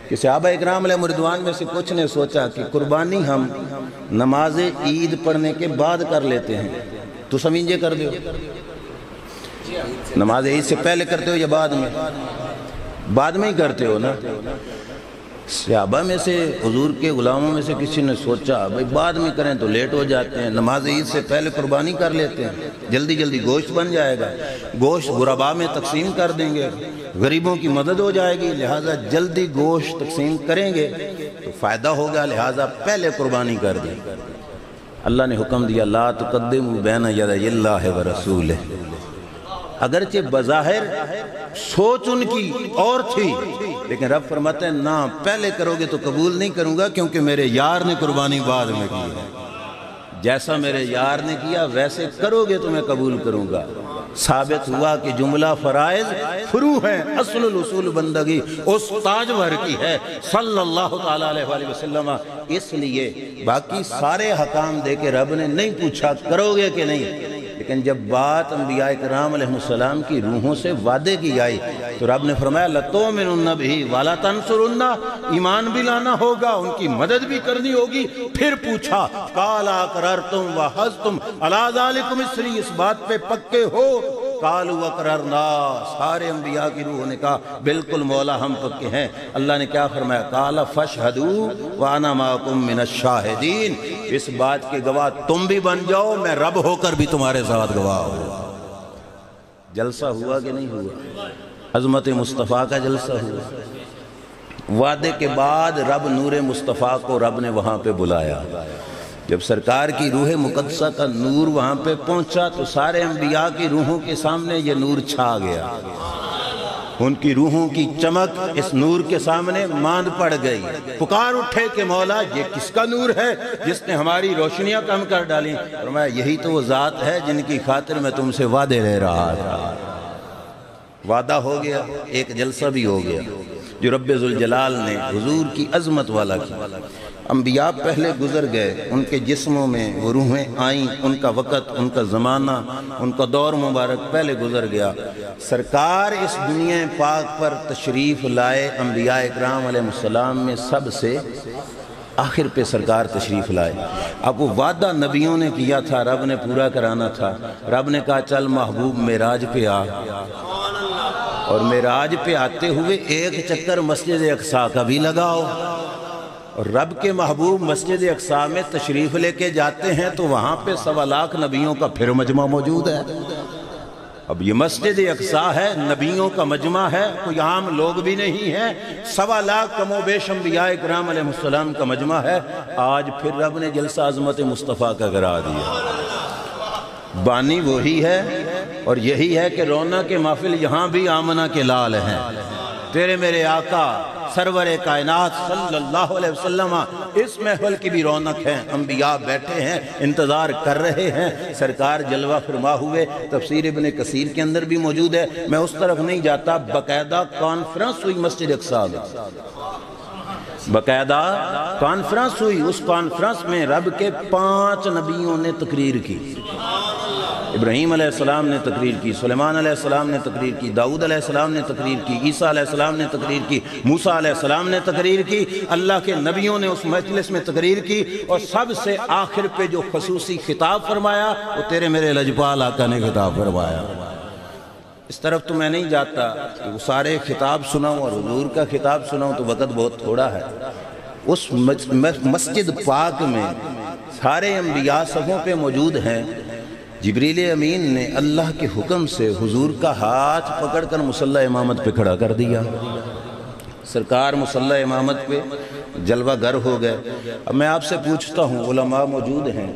کہ صحابہ اکرام علیہ رضوان میں سے کچھ نے سوچا کہ قربانی ہم نماز عید پڑھنے کے بعد کر لیتے ہیں، تو سمجھے کر دیو، نماز عید سے پہلے کرتے ہو یا بعد میں؟ بعد میں ہی کرتے ہو نا۔ صحابہ میں سے حضور کے غلاموں میں سے کسی نے سوچا بھائی بعد میں کریں تو لیٹ ہو جاتے ہیں، نماز عید سے پہلے قربانی کر لیتے ہیں، جلدی جلدی گوشت بن جائے گا، گوشت غربا میں تقسیم کر دیں گے، غریبوں کی مدد ہو جائے گی، لہٰذا جلدی گوشت تقسیم کریں گے تو فائدہ ہوگا، لہٰذا پہلے قربانی کر دیں۔ اللہ نے حکم دیا لا تقدموا بین یدی اللہ و رسولہ۔ اگرچہ بظاہر سوچ ان کی اور تھی، لیکن رب فرماتے ہیں نہ، پہلے کرو گے تو قبول نہیں کروں گا، کیونکہ میرے یار نے قربانی بعد میں کی ہے، جیسا میرے یار نے کیا ویسے کرو گے تو میں قبول کروں گا۔ ثابت ہوا کہ جملہ فرائض فرو ہیں، اصل الاصول بندگی اس تاجور کی ہے صلی اللہ تعالیٰ علیہ وآلہ وسلم، اس لیے باقی سارے حکام دے کے رب نے نہیں پوچھا کرو گے کہ نہیں، لیکن جب بات انبیاء کرام علیہ السلام کی روحوں سے وعدے کی آئی تو رب نے فرمایا لَتُؤْمِنُنَّ بِهِ وَلَا تَنْصُرُنَّ، ایمان بھی لانا ہوگا، ان کی مدد بھی کرنی ہوگی۔ پھر پوچھا قَالَ أَقْرَرْتُمْ وَأَخَذْتُمْ عَلَىٰ ذَلِكُمْ إِصْرِي، اس بات پہ پکے ہو؟ قَالُوا أَقْرَرْنَا، سارے انبیاء کی روحوں نے کہا بالکل مولا ہم پکے ہیں۔ اللہ نے کیا فرمایا قَالَ فَاشْهَدُوا وَأَنَا مَعَكُمْ مِنَ الشَّاهِدِينَ، اس بات کے گواہ تم بھی بن جاؤ، میں رب ہو کر بھی تمہارے ساتھ گواہ ہوں۔ جلسہ ہوا کہ نہیں ہوا؟ عظمت مصطفیٰ کا جلسہ ہوا۔ وعدے کے بعد رب نور مصطفیٰ کو رب نے وہاں پہ بلایا۔ جب سرکار کی روح مقدسہ کا نور وہاں پہ پہنچا تو سارے انبیاء کی روحوں کے سامنے یہ نور چھا گیا، ان کی روحوں کی چمک اس نور کے سامنے ماند پڑ گئی، پکار اٹھے کہ مولا یہ کس کا نور ہے جس نے ہماری روشنیاں کم کر ڈالیں؟ فرمایا یہی تو وہ ذات ہے جن کی خاطر میں تم سے وعدے لے رہا تھا۔ وعدہ ہو گیا، ایک جلسہ بھی ہو گیا جو رب ذوالجلال نے حضور کی عظمت والا کی۔ انبیاء پہلے گزر گئے، ان کے جسموں میں وہ روحیں آئیں، ان کا وقت، ان کا زمانہ، ان کا دور مبارک پہلے گزر گیا۔ سرکار اس دنیا پاک پر تشریف لائے، انبیاء اکرام علیہ السلام میں سب سے آخر پہ سرکار تشریف لائے۔ اب وہ وعدہ نبیوں نے کیا تھا، رب نے پورا کرانا تھا۔ رب نے کہا چل محبوب معراج پہ آ، اور معراج پہ آتے ہوئے ایک چکر مسجد اقصیٰ کا بھی لگاؤ۔ اور رب کے محبوب مسجد اقصیٰ میں تشریف لے کے جاتے ہیں تو وہاں پہ 1.25 لاکھ نبیوں کا پھر مجمع موجود ہے۔ اب یہ مسجد اقصیٰ ہے، نبیوں کا مجمع ہے، کوئی عام لوگ بھی نہیں ہے، 1.25 لاکھ کم و بیش انبیاء کرام علیہ السلام کا مجمع ہے۔ آج پھر رب نے جلسہ عظمت مصطفیٰ کا کرا دیا۔ بانی وہی ہے اور یہی ہے کہ رونق محفل یہاں بھی آمنہ کے لال ہیں۔ تیرے میرے آقا سرور کائنات صلی اللہ علیہ وسلم اس محفل کی بھی رونق ہے، انبیاء بیٹھے ہیں، انتظار کر رہے ہیں، سرکار جلوہ فرما ہوئے۔ تفسیر ابن کثیر کے اندر بھی موجود ہے، میں اس طرف نہیں جاتا، باقاعدہ کانفرنس ہوئی مسجد اقصیٰ میں، باقاعدہ کانفرنس ہوئی۔ اس کانفرنس میں رب کے 5 نبیوں نے تقریر کی۔ ابراہیم علیہ السلام نے تقریر کی، سلیمان علیہ السلام نے تقریر کی، داؤد علیہ السلام نے تقریر کی، عیسیٰ علیہ السلام نے تقریر کی، موسیٰ علیہ السلام نے تقریر کی، اللہ کے نبیوں نے اس مجلس میں تقریر کی، اور سب سے آخر پہ جو خصوصی خطاب فرمایا وہ تیرے میرے لجپال آقا نے خطاب فرمایا۔ اس طرف تو میں نہیں جاتا کہ وہ سارے خطاب سناؤں اور حضور کا خطاب سناؤں تو وقت بہت تھوڑا ہے۔ اس مسجد پاک میں سارے انبیاء صفوں پہ موجود ہیں۔ جبریل امین نے اللہ کے حکم سے حضور کا ہاتھ پکڑ کر مصلی امامت پہ کھڑا کر دیا۔ سرکار مصلی امامت پہ جلوہ گر ہو گئے۔ اب میں آپ سے پوچھتا ہوں، علماء موجود ہیں،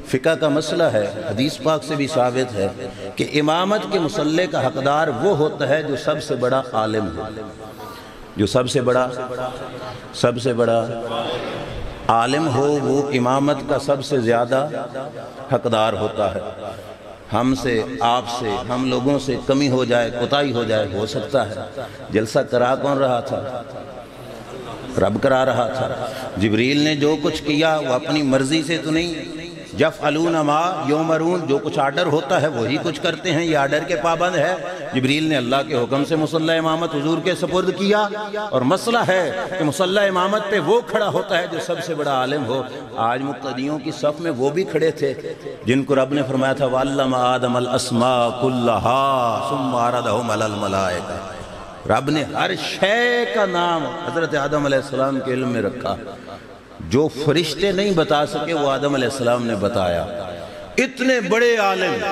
فقہ کا مسئلہ ہے، حدیث پاک سے بھی ثابت ہے کہ امامت کے مصلی کا حقدار وہ ہوتا ہے جو سب سے بڑا عالم ہو، جو سب سے بڑا عالم ہو، وہ امامت کا سب سے زیادہ حقدار ہوتا ہے۔ ہم سے، آپ سے، ہم لوگوں سے کمی ہو جائے، کوتاہی ہو جائے، ہو سکتا ہے۔ جلسہ کرا کون رہا تھا؟ رب کرا رہا تھا۔ جبریل نے جو کچھ کیا وہ اپنی مرضی سے تو نہیں، یفعلون ما یؤمرون، جو کچھ آرڈر ہوتا ہے وہی کچھ کرتے ہیں، یہ آرڈر کے پابند ہے۔ جبریل نے اللہ کے حکم سے مصلی امامت حضور کے سپرد کیا، اور مسئلہ ہے کہ مصلی امامت پہ وہ کھڑا ہوتا ہے جو سب سے بڑا عالم ہو۔ آج مقتدیوں کی صف میں وہ بھی کھڑے تھے جن کو رب نے فرمایا تھا وَعَلَّمَ آدَمَ الْأَسْمَاءَ كُلَّهَا ثُمَّ عَرَضَهُمْ عَلَى الْمَلَائِكَةِ، رب نے ہر شے کا نام حضرت آدم علیہ السلام کے علم میں رکھا، جو فرشتے نہیں بتا سکے وہ آدم علیہ السلام نے بتایا۔ اتنے بڑے عالم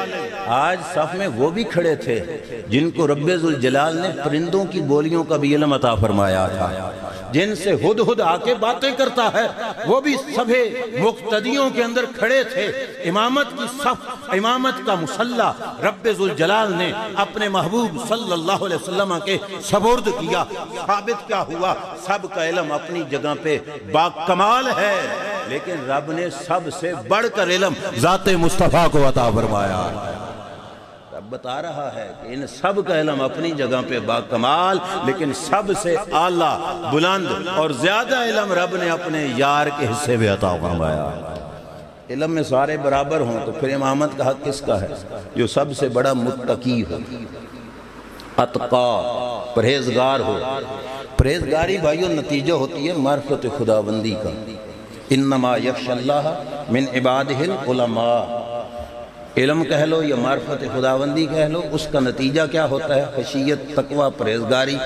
آج صف میں وہ بھی کھڑے تھے جن کو رب ذوالجلال نے پرندوں کی بولیوں کا بھی علم عطا فرمایا تھا، جن سے ہدہد آ کے باتیں کرتا ہے، وہ بھی سبھی مقتدیوں کے اندر کھڑے تھے۔ امامت کی صف، امامت کا مصلی رب ذوالجلال نے اپنے محبوب صلی اللہ علیہ وسلم کے سپرد کیا۔ ثابت کیا ہوا؟ سب کا علم اپنی جگہ پہ باکمال ہے، لیکن رب نے سب سے بڑھ کر علم ذات مصطفیٰ کو عطا فرمایا۔ رب بتا رہا ہے کہ ان سب کا علم اپنی جگہ پہ باکمال، لیکن سب سے اعلیٰ، بلند اور زیادہ علم رب نے اپنے یار کے حصے میں عطا فرمایا۔ علم میں سارے برابر ہوں تو پھر امامت کا حق کس کا ہے؟ جو سب سے بڑا متقی ہو، اتقا، پرہیزگار ہو۔ پرہیزگاری بھائیو نتیجہ ہوتی ہے معرفت خداوندی کا۔ انما یخشی اللہ من عبادہ العلماء، علم کہہ لو یا معرفت خداوندی کہہ لو، اس کا نتیجہ کیا ہوتا ہے؟ خشیت، تقوی، پرہیزگاری۔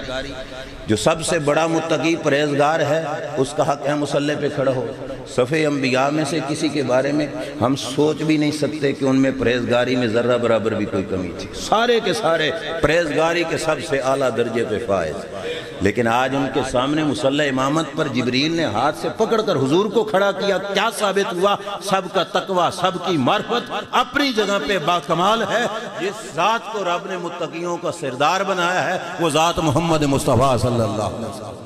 جو سب سے بڑا متقی پرہیزگار ہے اس کا حق ہے مصلی پہ کھڑا ہو۔ صفِ انبیاء میں سے کسی کے بارے میں ہم سوچ بھی نہیں سکتے کہ ان میں پرہیزگاری میں ذرہ برابر بھی کوئی کمی تھی۔ سارے کے سارے پرہیزگاری کے سب سے اعلیٰ درجے پہ فائز، لیکن آج ان کے سامنے مصلی امامت پر جبریل نے ہاتھ سے پکڑ کر حضور کو کھڑا کیا۔ کیا ثابت ہوا؟ سب کا تقوی، سب کی معرفت اپنی جگہ پہ باکمال ہے۔ جس ذات کو رب نے متقیوں کا سردار بنایا ہے وہ ذات محمد مصطفیٰ صلی اللہ علیہ وسلم۔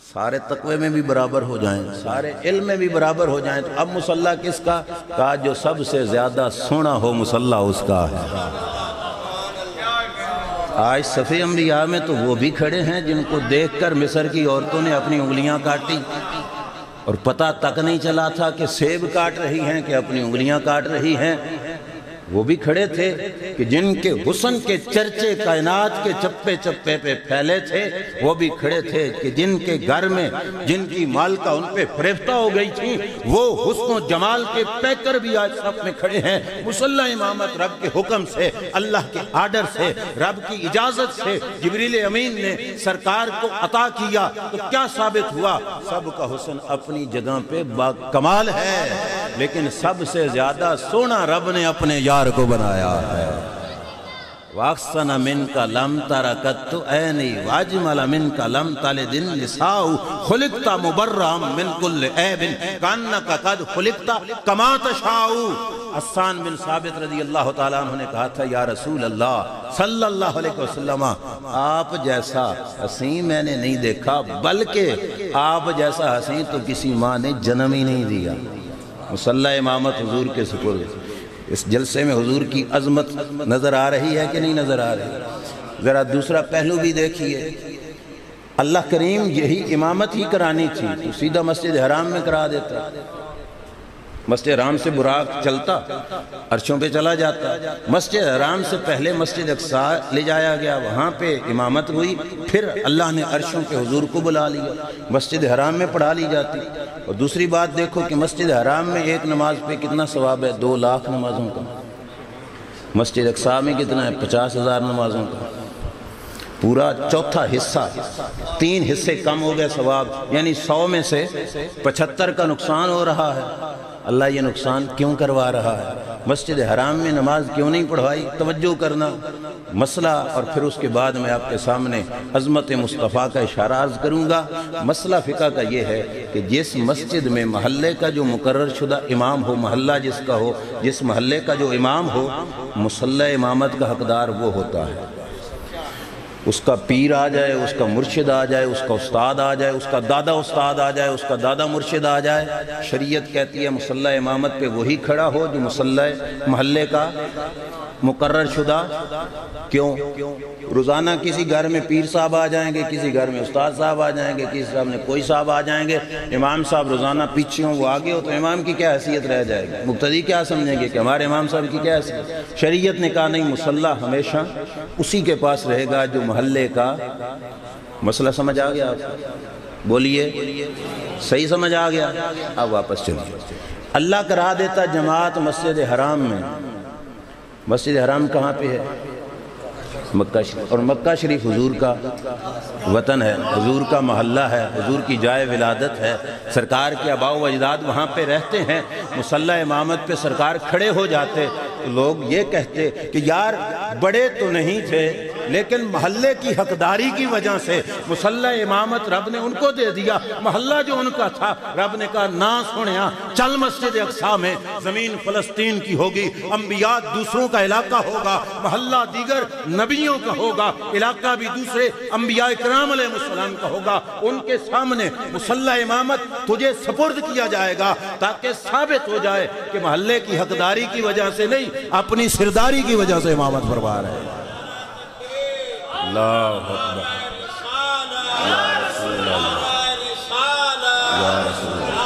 سارے تقوی میں بھی برابر ہو جائیں، سارے علم میں بھی برابر ہو جائیں، تو اب مصلی کس کا؟ کہا جو سب سے زیادہ سونا ہو مصلی اس کا ہے۔ آج صف انبیاء میں تو وہ بھی کھڑے ہیں جن کو دیکھ کر مصر کی عورتوں نے اپنی انگلیاں کاٹی، اور پتہ تک نہیں چلا تھا کہ سیب کاٹ رہی ہیں کہ اپنی انگلیاں کاٹ رہی ہیں۔ وہ بھی کھڑے تھے کہ جن کے حسن کے چرچے کائنات کے چپے چپے پہ پھیلے تھے، وہ بھی کھڑے تھے کہ جن کے گھر میں جن کی مالکہ ان پہ فریفتہ ہو گئی تھی، وہ حسن و جمال کے پیکر بھی آج صف میں کھڑے ہیں۔ مصلی امامت رب کے حکم سے، اللہ کے آرڈر سے، رب کی اجازت سے جبریل امین نے سرکار کو عطا کیا، تو کیا ثابت ہوا؟ سب کا حسن اپنی جگہ پہ باکمال ہے، لیکن سب سے زیادہ سونا رب نے اپنے یار کو بنایا ہے۔ وَأَحْسَنَ مِنْكَ لَمْ تَرَ قَطُّ عَيْنِي وَأَجْمَلَ مِنْكَ لَمْ تَلِدِ النِّسَاءُ خُلِقْتَ مُبَرَّأً مِنْ كُلِّ عَيْبٍ كَأَنَّكَ قَدْ خُلِقْتَ كَمَا تَشَاءُ۔ حسان بن ثابت رضی اللہ تعالیٰ عنہ نے کہا تھا، یا رسول اللہ صلی اللہ علیہ وسلم، آپ جیسا حسین میں نے نہیں دیکھا، بلکہ آپ جیسا حسین تو کسی ماں نے جنم ہی نہیں دیا۔ مصلی امامت حضور کے سپرد۔ اس جلسے میں حضور کی عظمت نظر آ رہی ہے کہ نہیں نظر آ رہی؟ ذرا دوسرا پہلو بھی دیکھیے، اللہ کریم یہی امامت ہی کرانی تھی تو سیدھا مسجد حرام میں کرا دیتا۔ مسجد حرام سے براق چلتا، عرشوں پہ چلا جاتا۔ مسجد حرام سے پہلے مسجد اقصیٰ لے جایا گیا، وہاں پہ امامت ہوئی، پھر اللہ نے عرشوں کے حضور کو بلا لیا، مسجد حرام میں پڑھا لی جاتی۔ اور دوسری بات دیکھو کہ مسجد حرام میں ایک نماز پہ کتنا ثواب ہے؟ 2 لاکھ نمازوں کا۔ مسجد اقصیٰ میں کتنا ہے؟ 50,000 نمازوں کا۔ پورا چوتھا حصہ، 3 حصے کم ہو گئے ثواب، یعنی 100 میں سے 75 کا نقصان ہو رہا ہے۔ اللہ یہ نقصان کیوں کروا رہا ہے؟ مسجد حرام میں نماز کیوں نہیں پڑھوائی؟ توجہ کرنا مسئلہ، اور پھر اس کے بعد میں آپ کے سامنے عظمت مصطفیٰ کا اشارہ عرض کروں گا۔ مسئلہ فقہ کا یہ ہے کہ جس مسجد میں محلے کا جو مقرر شدہ امام ہو، محلہ جس کا ہو، جس محلے کا جو امام ہو، مصلی امامت کا حقدار وہ ہوتا ہے۔ اس کا پیر آ جائے، اس کا مرشد آ جائے، اس کا استاد آ جائے، اس کا دادا استاد آ جائے، اس کا دادا مرشد آ جائے، شریعت کہتی ہے مصلی امامت پہ وہی کھڑا ہو جو مصلی محلے کا مقرر شدہ۔ کیوں؟ روزانہ کسی گھر میں پیر صاحب آ جائیں گے، کسی گھر میں استاد صاحب آ جائیں گے، کسی صاحب میں کوئی صاحب آ جائیں گے، امام صاحب روزانہ پیچھے ہوں وہ آگے ہو، تو امام کی کیا حیثیت رہ جائے گی؟ مقتدی کیا سمجھیں گے کہ ہمارے امام صاحب کی کیا حیثیت؟ شریعت نے کہا نہیں، مصلی ہمیشہ اسی کے پاس رہے گا جو محلے کا۔ مسئلہ سمجھ آ گیا آپ کو؟ بولیے، صحیح سمجھ آ گیا؟ اب واپس چلیے۔ اللہ کرا دیتا جماعت مسجد حرام میں۔ مسجد حرام کہاں پہ ہے؟ مکہ شریف، اور مکہ شریف حضور کا وطن ہے، حضور کا محلہ ہے، حضور کی جائے ولادت ہے، سرکار کے آباء و اجداد وہاں پہ رہتے ہیں۔ مصلی امامت پہ سرکار کھڑے ہو جاتے تو لوگ یہ کہتے کہ یار بڑے تو نہیں تھے لیکن محلے کی حقداری کی وجہ سے مصلی امامت رب نے ان کو دے دیا، محلہ جو ان کا تھا رب نے کہا نہ سنیا، چل مسجد اقصیٰ میں، زمین فلسطین کی ہوگی، انبیاء دوسروں کا علاقہ ہوگا، محلہ دیگر نبیوں کا ہوگا، علاقہ بھی دوسرے انبیاء کرام علیہ السلام کا ہوگا، ان کے سامنے مصلی امامت تجھے سپرد کیا جائے گا تاکہ ثابت ہو جائے کہ محلے کی حقداری کی وجہ سے نہیں، اپنی سرداری کی وجہ سے امامت فرما رہے ہیں۔ اللہ اکبر، یا رسول اللہ، یا رسول اللہ،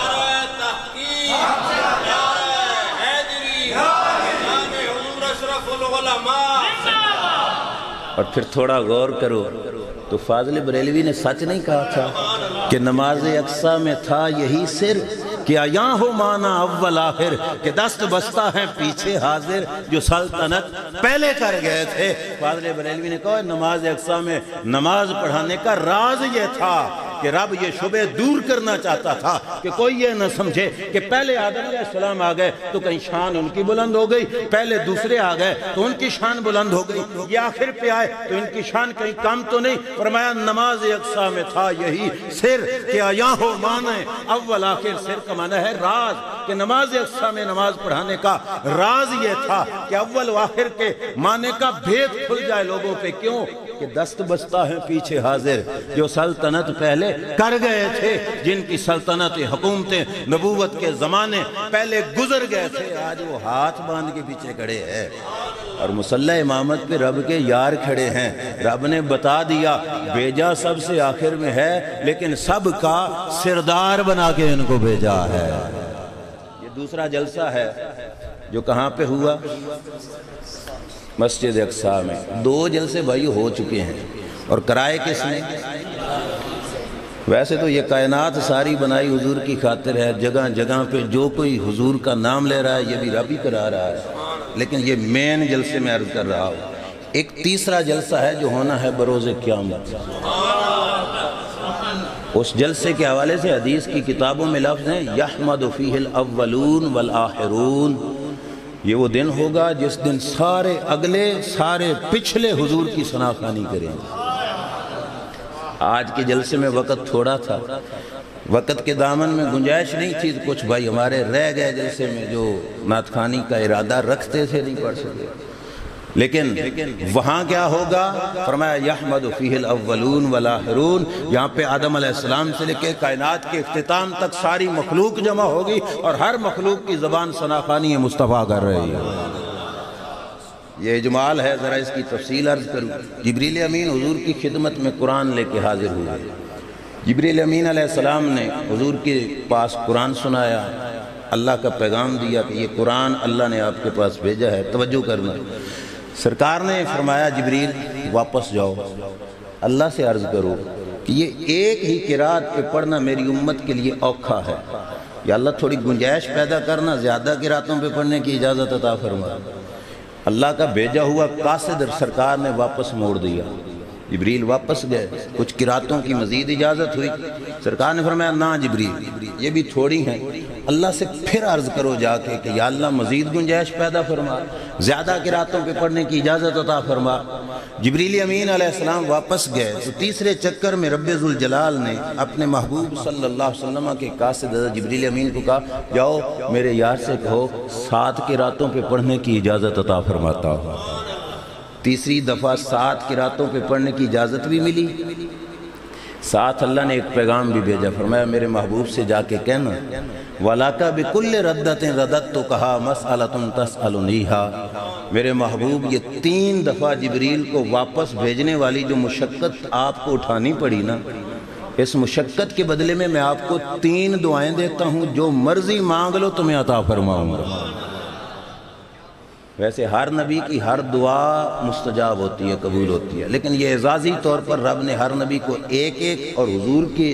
اور پھر تھوڑا غور کرو تو فاضل بریلوی نے سچ نہیں کہا تھا کہ نماز اقصیٰ میں تھا یہی سر کہ آیاں ہو مانا اول آخر، کہ دست بستہ ہیں پیچھے حاضر جو سلطنت پہلے کر گئے تھے۔ فاضل بریلوی نے کہا نماز اقصیٰ میں نماز پڑھانے کا راز یہ تھا کہ رب یہ شبہ دور کرنا چاہتا تھا کہ کوئی یہ نہ سمجھے کہ پہلے آدم علیہ السلام آ گئے تو کہیں شان ان کی بلند ہو گئی، پہلے دوسرے آ گئے تو ان کی شان بلند ہو گئی، یہ آخر پہ آئے تو ان کی شان کہیں کم تو نہیں۔ فرمایا نماز اقصیٰ میں تھا یہی سر کہ آیاں ہو مانے اول آخر، سر کا معنی ہے راز، کہ نماز اقصیٰ میں نماز پڑھانے کا راز یہ تھا کہ اول و آخر کے معنی کا بھید کھل جائے لوگوں پہ۔ کیوں؟ کہ دست بستہ ہیں پیچھے حاضر جو سلطنت پہلے کر گئے تھے، جن کی سلطنت حکومتیں نبوت کے زمانے پہلے گزر گئے تھے، آج وہ ہاتھ باندھ کے پیچھے کھڑے ہیں اور مصلی امامت پہ رب کے یار کھڑے ہیں۔ رب نے بتا دیا بھیجا سب سے آخر میں ہے لیکن سب کا سردار بنا کے ان کو بھیجا ہے۔ یہ دوسرا جلسہ ہے جو کہاں پہ ہوا؟ مسجد اقصیٰ میں۔ دو جلسے بھائی ہو چکے ہیں اور کرائے کس نے؟ ویسے تو یہ کائنات ساری بنائی حضور کی خاطر ہے، جگہ جگہ پہ جو کوئی حضور کا نام لے رہا ہے یہ بھی رب ہی کرا رہا ہے، لیکن یہ مین جلسے میں عرض کر رہا ہوں۔ ایک تیسرا جلسہ ہے جو ہونا ہے بروز قیامت۔ اس جلسے کے حوالے سے حدیث کی کتابوں میں لفظ ہیں یحمد فیہ الاولون والآخرون، یہ وہ دن ہوگا جس دن سارے اگلے سارے پچھلے حضور کی ثنا خوانی کریں گے۔ آج کے جلسے میں وقت تھوڑا تھا، وقت کے دامن میں گنجائش نہیں تھی، کچھ بھائی ہمارے رہ گئے جلسے میں جو نعت خوانی کا ارادہ رکھتے تھے نہیں پڑھ سکے، لیکن وہاں کیا ہوگا؟ فرمایا یحمد فیہ الاولون والآخرون، یہاں پہ آدم علیہ السلام سے لے کے کائنات کے اختتام تک ساری مخلوق جمع ہوگی اور ہر مخلوق کی زبان ثنا خوانی مصطفیٰ کر رہی ہے۔ یہ اجمال ہے، ذرا اس کی تفصیل عرض کروں۔ جبریل امین حضور کی خدمت میں قرآن لے کے حاضر ہوئے۔ جبریل امین علیہ السلام نے حضور کے پاس قرآن سنایا، اللہ کا پیغام دیا کہ یہ قرآن اللہ نے آپ کے پاس بھیجا ہے، توجہ کرنا۔ سرکار نے فرمایا جبریل واپس جاؤ، اللہ سے عرض کرو کہ یہ ایک ہی قرات پہ پڑھنا میری امت کے لیے اوکھا ہے، یا اللہ تھوڑی گنجائش پیدا کرنا، زیادہ قراتوں پہ پڑھنے کی اجازت عطا فرما۔ اللہ کا بھیجا ہوا قاصد سرکار نے واپس موڑ دیا، جبریل واپس گئے، کچھ قراتوں کی مزید اجازت ہوئی، سرکار نے فرمایا نہ جبریل یہ بھی تھوڑی ہیں، اللہ سے پھر عرض کرو جا کے کہ یا اللہ مزید گنجائش پیدا فرما، زیادہ قراتوں پہ پڑھنے کی اجازت عطا فرما۔ جبریل امین علیہ السلام واپس گئے تو تیسرے چکر میں رب ذوالجلال نے اپنے محبوب صلی اللہ علیہ وسلم کے قاصد جبریل امین کو کہا جاؤ میرے یار سے کہو 7 قراتوں پہ پڑھنے کی اجازت عطا فرماتا ہو۔ تیسری دفعہ 7 قراتوں پہ پڑھنے کی اجازت بھی ملی، ساتھ اللہ نے ایک پیغام بھی بھیجا، فرمایا میرے محبوب سے جا کے کہنا وَلَكَ بِكُلِّ رَدَّةٍ رَدَدْتُكَهَا مَسْأَلَةٌ تَسْأَلُنِيهَا۔ میرے محبوب یہ 3 دفعہ جبریل کو واپس بھیجنے والی جو مشقت آپ کو اٹھانی پڑی نا، اس مشقت کے بدلے میں آپ کو 3 دعائیں دیتا ہوں، جو مرضی مانگ لو تمہیں عطا فرماؤں گا۔ ویسے ہر نبی کی ہر دعا مستجاب ہوتی ہے، قبول ہوتی ہے، لیکن یہ اعزازی طور پر رب نے ہر نبی کو ایک اور حضور کے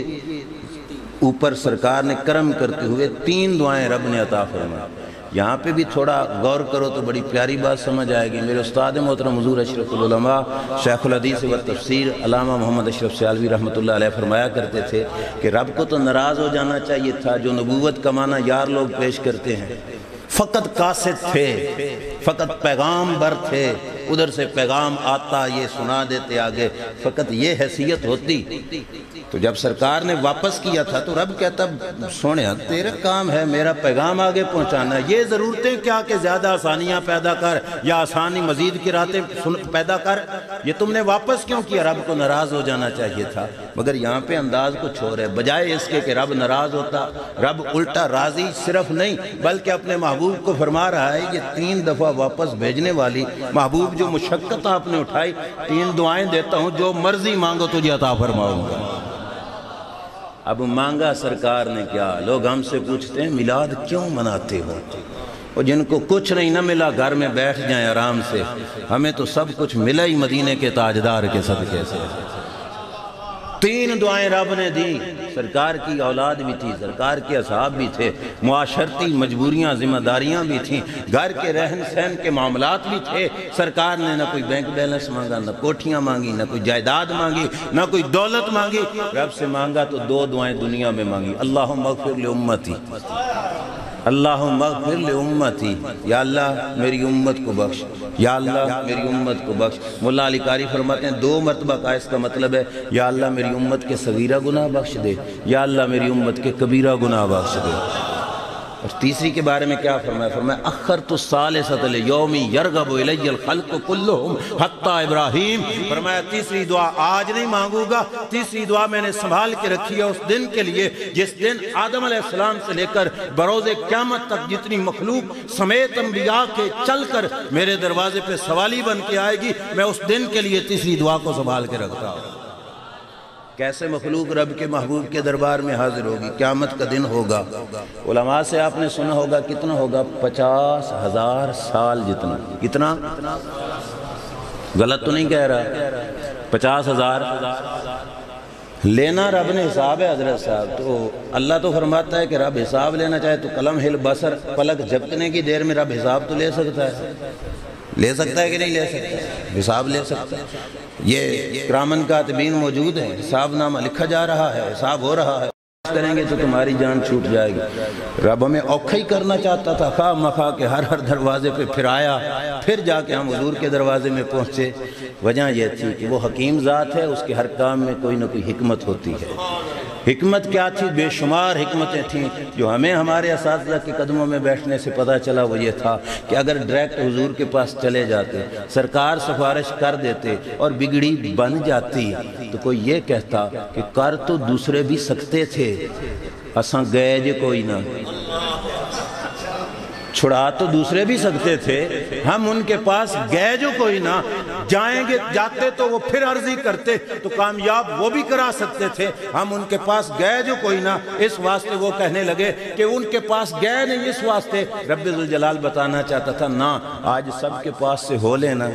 اوپر سرکار نے کرم کرتے ہوئے 3 دعائیں رب نے عطا فرمائی۔ یہاں پہ بھی تھوڑا غور کرو تو بڑی پیاری بات سمجھ آئے گی۔ میرے استاد محترم حضور اشرف العلماء شیخ الحدیث و تفسیر علامہ محمد اشرف سیالوی رحمۃ اللہ علیہ فرمایا کرتے تھے کہ رب کو تو ناراض ہو جانا چاہیے تھا، جو نبوت کا معنی یار لوگ پیش کرتے ہیں، فقط قاصد تھے، فقط پیغام بر تھے، ادھر سے پیغام آتا یہ سنا دیتے آگے، فقط یہ حیثیت ہوتی۔ تو جب سرکار نے واپس کیا تھا تو رب کہتا سونے تیرا کام ہے میرا پیغام آگے پہنچانا، یہ ضرورتیں کیا کہ زیادہ آسانیاں پیدا کر یا آسانی مزید کی راتیں پیدا کر، یہ تم نے واپس کیوں کیا؟ رب کو ناراض ہو جانا چاہیے تھا۔ مگر یہاں پہ انداز کچھ اور ہے، بجائے اس کے کہ رب ناراض ہوتا، رب الٹا راضی صرف نہیں بلکہ اپنے محبوب کو فرما رہا ہے یہ 3 دفعہ واپس بھیجنے والی محبوب جو مشقت آپ نے اٹھائی، 3 دعائیں دیتا ہوں، جو مرضی مانگو تجھے عطا فرماؤں گا۔ اب مانگا سرکار نے کیا؟ لوگ ہم سے پوچھتے ہیں میلاد کیوں مناتے ہو؟ اور جن کو کچھ نہیں نہ ملا گھر میں بیٹھ جائیں آرام سے، ہمیں تو سب کچھ ملا ہی مدینے کے تاجدار کے صدقے سے۔ 3 دعائیں رب نے دی، سرکار کی اولاد بھی تھی، سرکار کے اصحاب بھی تھے، معاشرتی مجبوریاں ذمہ داریاں بھی تھیں، گھر کے رہن سہن کے معاملات بھی تھے۔ سرکار نے نہ کوئی بینک بیلنس مانگا، نہ کوٹھیاں مانگی، نہ کوئی جائیداد مانگی، نہ کوئی دولت مانگی، رب سے مانگا تو 2 دعائیں دنیا میں مانگی، اللہم اغفر لامتی، اللہم اغفر لامتی، یا اللہ میری امت کو بخش، یا اللہ میری امت کو بخش۔ مولا علی قاری فرماتے ہیں 2 مرتبہ کا اس کا مطلب ہے یا اللہ میری امت کے صغیرہ گناہ بخش دے، یا اللہ میری امت کے کبیرہ گناہ بخش دے۔ اور تیسری کے بارے میں کیا فرمایا؟ فرمایا اخرت الثالثۃ لیوم یرغب الی الخلق کلہم حتی ابراہیم۔ فرمایا تیسری دعا آج نہیں مانگوں گا، تیسری دعا میں نے سنبھال کے رکھی ہے اس دن کے لیے جس دن آدم علیہ السلام سے لے کر بروز قیامت تک جتنی مخلوق سمیت انبیاء کے چل کر میرے دروازے پہ سوالی بن کے آئے گی، میں اس دن کے لیے تیسری دعا کو سنبھال کے رکھتا ہوں۔ کیسے مخلوق رب کے محبوب کے دربار میں حاضر ہوگی؟ قیامت کا دن ہوگا، علماء سے آپ نے سنا ہوگا کتنا ہوگا؟ 50,000 سال جتنا۔ کتنا؟ غلط تو نہیں کہہ رہا؟ 50,000 لینا رب نے حساب ہے حضرت صاحب۔ تو اللہ تو فرماتا ہے کہ رب حساب لینا چاہے تو قلم ہل بصر پلک جھپکنے کی دیر میں رب حساب تو لے سکتا ہے، لے سکتا ہے کہ نہیں لے سکتا؟ حساب لے سکتا ہے۔ یہ کرامن کاتبین موجود ہیں، حساب نامہ لکھا جا رہا ہے، حساب ہو رہا ہے، کریں گے تو تمہاری جان چھوٹ جائے گی۔ رب ہمیں اوکھا ہی کرنا چاہتا تھا، خواہ مخواہ کے ہر دروازے پہ پھر آیا، پھر جا کے ہم حضور کے دروازے میں پہنچے۔ وجہ یہ تھی کہ وہ حکیم ذات ہے، اس کے ہر کام میں کوئی نہ کوئی حکمت ہوتی ہے۔ حکمت کیا تھی؟ بے شمار حکمتیں تھیں جو ہمیں ہمارے اساتذہ کے قدموں میں بیٹھنے سے پتہ چلا۔ وہ یہ تھا کہ اگر ڈائریکٹ حضور کے پاس چلے جاتے، سرکار سفارش کر دیتے اور بگڑی بن جاتی تو کوئی یہ کہتا کہ کر تو دوسرے بھی سکتے تھے، اساں گئے جے کوئی نہ، چھڑا تو دوسرے بھی سکتے تھے، ہم ان کے پاس گئے جو کوئی نہ، جائیں گے جاتے تو وہ پھر عرضی کرتے تو کامیاب وہ بھی کرا سکتے تھے، ہم ان کے پاس گئے جو کوئی نہ، اس واسطے وہ کہنے لگے کہ ان کے پاس گئے نہیں، اس واسطے رب ذوالجلال بتانا چاہتا تھا نہ آج سب کے پاس سے ہو لینا۔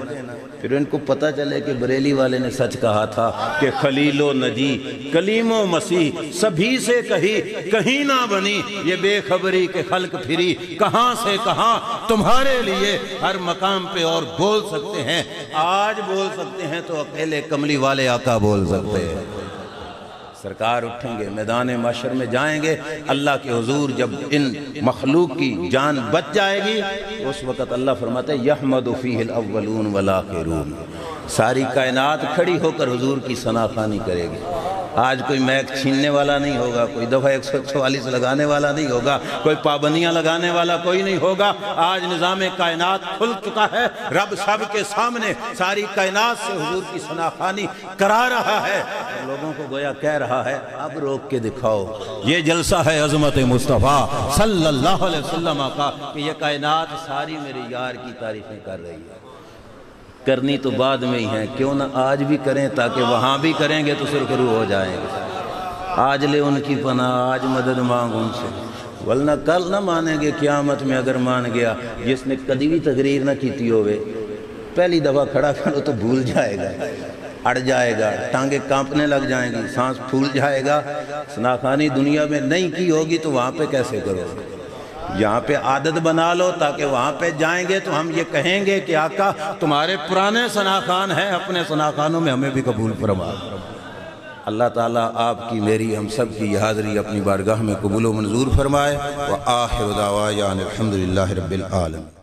پھر ان کو پتہ چلے کہ بریلی والے نے سچ کہا تھا کہ خلیل و نجی کلیم و مسیح سبھی سے کہی کہیں نہ بنی، یہ بے خبری کے خلق پھری کہاں سے کہاں، تمہارے لیے ہر مقام پہ اور بول سکتے ہیں، آج بول سکتے ہیں تو اکیلے کملی والے آقا بول سکتے ہیں۔ سرکار اٹھیں گے، میدان محشر میں جائیں گے، اللہ کے حضور جب ان مخلوق کی جان بچ جائے گی اس وقت اللہ فرماتے ہیں یحمد فیہ الاولون والآخرون، ساری کائنات کھڑی ہو کر حضور کی ثنا خوانی کرے گی۔ آج کوئی میک چھیننے والا نہیں ہوگا، کوئی دفعہ 144 لگانے والا نہیں ہوگا، کوئی پابندیاں لگانے والا کوئی نہیں ہوگا۔ آج نظام کائنات کھل چکا ہے، رب سب کے سامنے ساری کائنات سے حضور کی ثنا خوانی کرا رہا ہے، لوگوں کو گویا کہہ رہا ہے اب روک کے دکھاؤ۔ یہ جلسہ ہے عظمت مصطفیٰ صلی اللہ علیہ وسلم کا کہ یہ کائنات ساری میرے یار کی تعریفیں کر رہی ہے۔ کرنی تو بعد میں ہی ہے، کیوں نہ آج بھی کریں تاکہ وہاں بھی کریں گے تو سرخرو ہو جائیں گے۔ آج لے ان کی پناہ، آج مدد مانگ ان سے، ورنہ کل نہ مانیں گے قیامت میں۔ اگر مان گیا جس نے کدی بھی تقریر نہ کیتی ہوئے، پہلی دفعہ کھڑا کرو تو بھول جائے گا، اڑ جائے گا، ٹانگیں کانپنے لگ جائیں گی، سانس پھول جائے گا۔ ثنا خوانی دنیا میں نہیں کی ہوگی تو وہاں پہ کیسے کرو؟ یہاں پہ عادت بنا لو تاکہ وہاں پہ جائیں گے تو ہم یہ کہیں گے کہ آقا تمہارے پرانے ثناخان ہیں، اپنے ثناخانوں میں ہمیں بھی قبول فرما۔ اللہ تعالیٰ آپ کی، میری، ہم سب کی یہ حاضری اپنی بارگاہ میں قبول و منظور فرمائے۔ وآخر دعوانا الحمدللہ رب العالمین۔